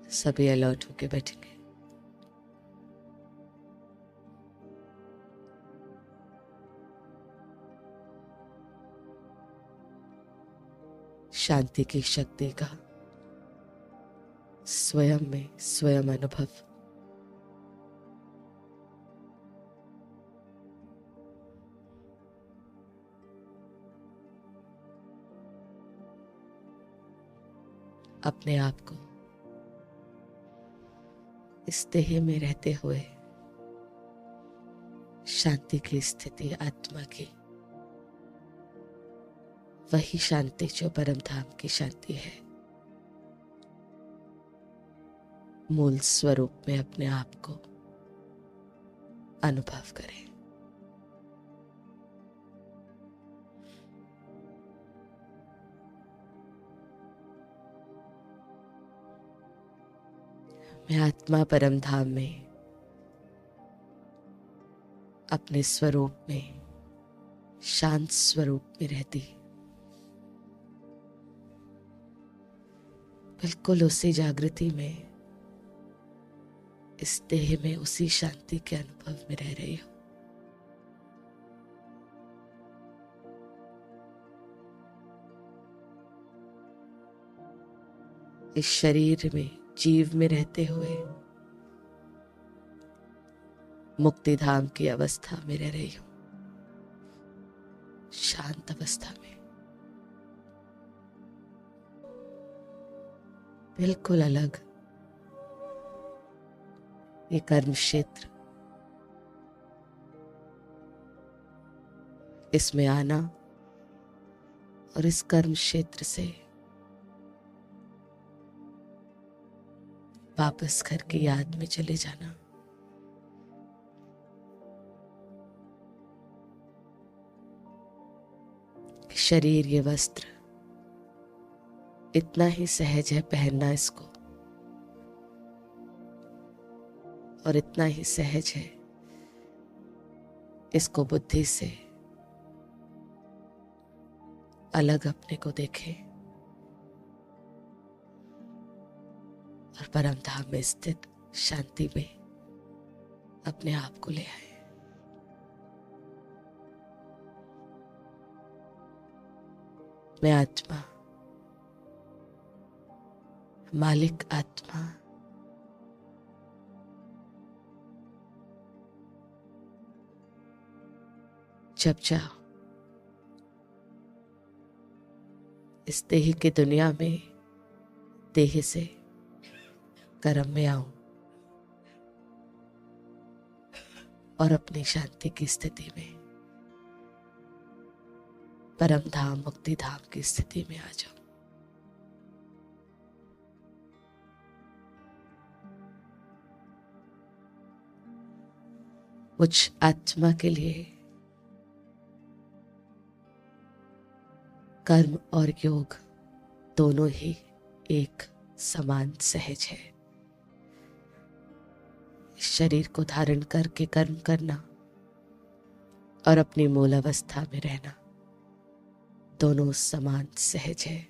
सभी अलर्ट होके बैठेंगे। शांति की शक्ति का स्वयं में स्वयं अनुभव। अपने आप को इस देह में रहते हुए शांति की स्थिति, आत्मा की वही शांति जो परम धाम की शांति है, मूल स्वरूप में अपने आप को अनुभव करें। मैं आत्मा परम धाम में अपने स्वरूप में, शांत स्वरूप में रहती, बिल्कुल उसी जागृति में, इस देह में उसी शांति के अनुभव में रह रही हूं। इस शरीर में, जीव में रहते हुए मुक्ति धाम की अवस्था में रह रही हूं, शांत अवस्था में, बिल्कुल अलग। ये कर्म क्षेत्र, इसमें आना और इस कर्म क्षेत्र से वापस घर की याद में चले जाना, शरीर ये वस्त्र इतना ही सहज है पहनना इसको, और इतना ही सहज है इसको बुद्धि से अलग अपने को देखे और परम धाम में स्थित शांति में अपने आप को ले आए। मैं आत्मा, मालिक आत्मा, जब चाहो इस देह की दुनिया में देह से कर्म में आऊं और अपनी शांति की स्थिति में, परम धाम मुक्ति धाम की स्थिति में आ जाऊं। मुझ आत्मा के लिए कर्म और योग दोनों ही एक समान सहज है। इस शरीर को धारण करके कर्म करना और अपनी मूल अवस्था में रहना दोनों समान सहज है।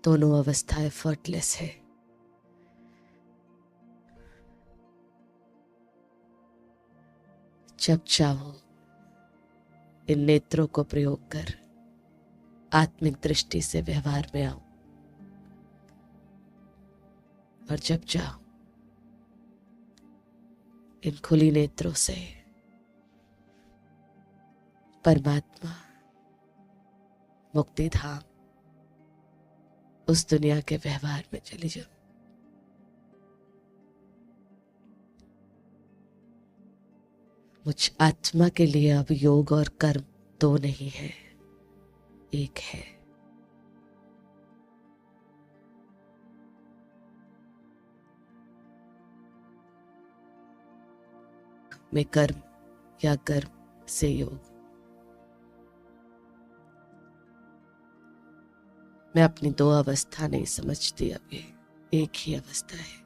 दोनों अवस्था एफर्टलेस है। जब चाहो इन नेत्रों को प्रयोग कर आत्मिक दृष्टि से व्यवहार में आओ, और जब चाहो इन खुली नेत्रों से परमात्मा, मुक्ति धाम, उस दुनिया के व्यवहार में चली जाओ। मुझ आत्मा के लिए अब योग और कर्म दो नहीं है, एक है। में कर्म या कर्म से योग, मैं अपनी दो अवस्था नहीं समझती, अब ये एक ही अवस्था है।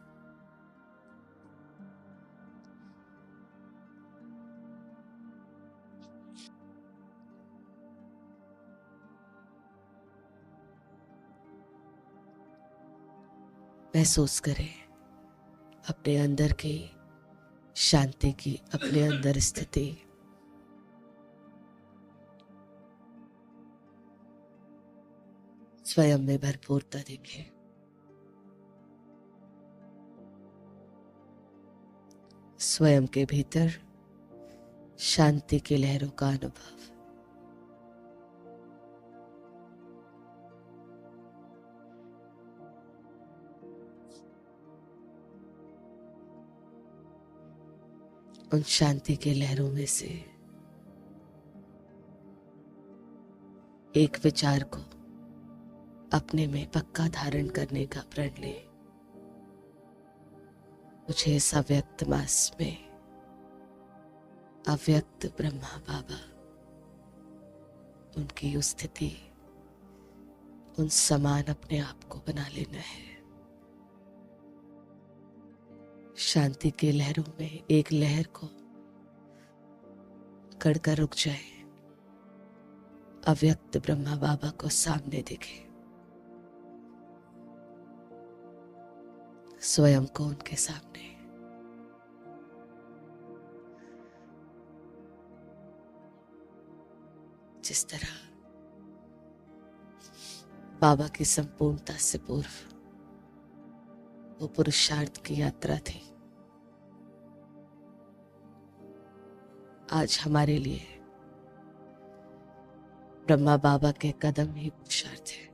महसूस करें अपने अंदर की शांति की, अपने अंदर स्थिति। स्वयं में भरपूरता देखें। स्वयं के भीतर शांति की लहरों का अनुभव। उन शांति के लहरों में से एक विचार को अपने में पक्का धारण करने का प्रण ले। मुझे इस अव्यक्त मास में अव्यक्त ब्रह्मा बाबा, उनकी उस स्थिति, उन समान अपने आप को बना लेना है। शांति के लहरों में एक लहर को कड़कर रुक जाए, अव्यक्त ब्रह्मा बाबा को सामने देखे, स्वयं को उनके सामने। जिस तरह बाबा की संपूर्णता से पूर्व वो पुरुषार्थ की यात्रा थी, आज हमारे लिए ब्रह्मा बाबा के कदम ही पुरुषार्थ है।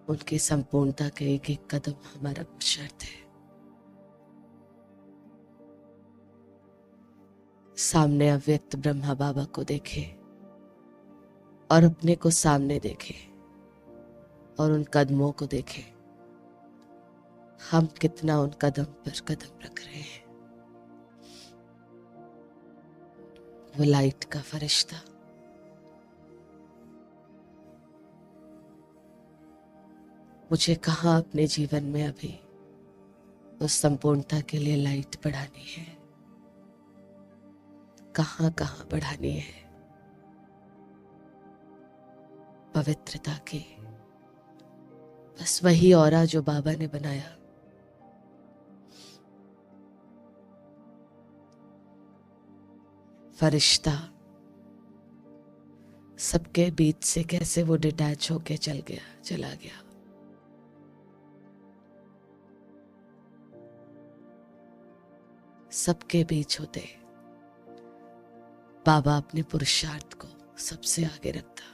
उनकी संपूर्णता के एक एक कदम हमारा पुरुषार्थ है। सामने अव्यक्त ब्रह्मा बाबा को देखे और अपने को सामने देखे और उन कदमों को देखे। हम कितना उन कदम पर कदम रख रहे हैं। वो लाइट का फरिश्ता मुझे कहाँ अपने जीवन में अभी उस संपूर्णता के लिए लाइट बढ़ानी है, कहाँ कहाँ बढ़ानी है। पवित्रता की बस वही ऑरा जो बाबा ने बनाया। फरिश्ता सबके बीच से कैसे वो डिटैच होके चला गया। सबके बीच होते बाबा अपने पुरुषार्थ को सबसे आगे रखता।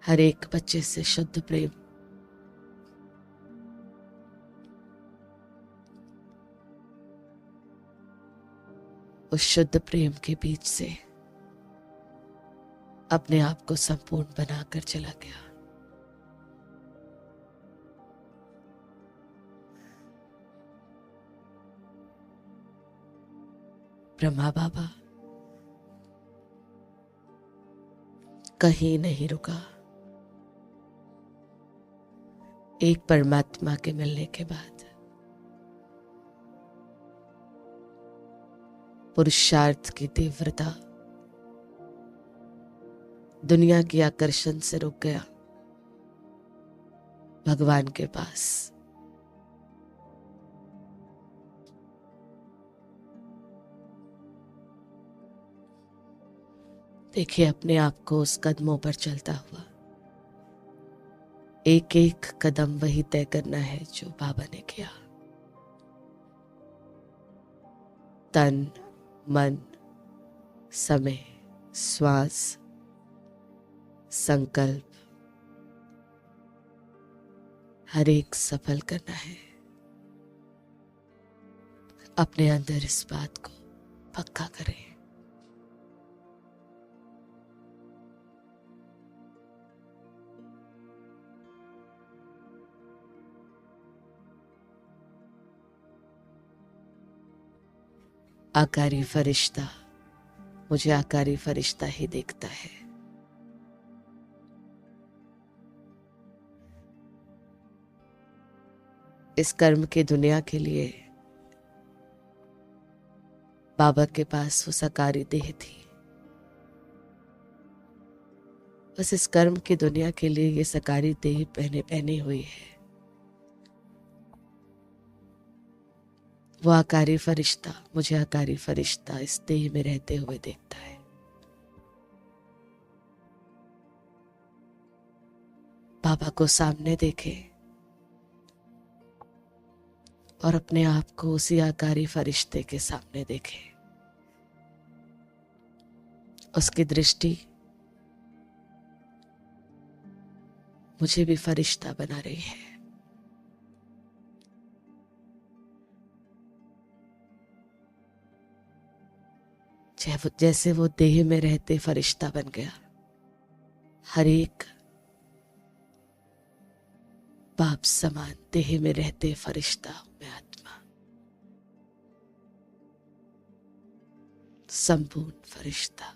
हर एक बच्चे से शुद्ध प्रेम, उस शुद्ध प्रेम के बीच से अपने आप को संपूर्ण बनाकर चला गया। ब्रह्मा बाबा कहीं नहीं रुका। एक परमात्मा के मिलने के बाद पुरुषार्थ की तीव्रता दुनिया की आकर्षण से रुक गया भगवान के पास। देखिए अपने आप को उस कदमों पर चलता हुआ। एक एक कदम वही तय करना है जो बाबा ने किया। तन, मन, समय, श्वास, संकल्प, हर एक सफल करना है। अपने अंदर इस बात को पक्का करें। आकारी फरिश्ता मुझे आकारी फरिश्ता ही देखता है। इस कर्म की दुनिया के लिए बाबा के पास वो साकारी देह थी। बस इस कर्म की दुनिया के लिए ये साकारी देह पहने पहनी हुई है। वो आकारी फरिश्ता मुझे आकारी फरिश्ता इस देह में रहते हुए देखता है। बाबा को सामने देखे और अपने आप को उसी आकारी फरिश्ते के सामने देखे। उसकी दृष्टि मुझे भी फरिश्ता बना रही है। जैसे वो देह में रहते फरिश्ता बन गया, हर एक बाप समान देह में रहते फरिश्ता हूं मैं आत्मा, संपूर्ण फरिश्ता।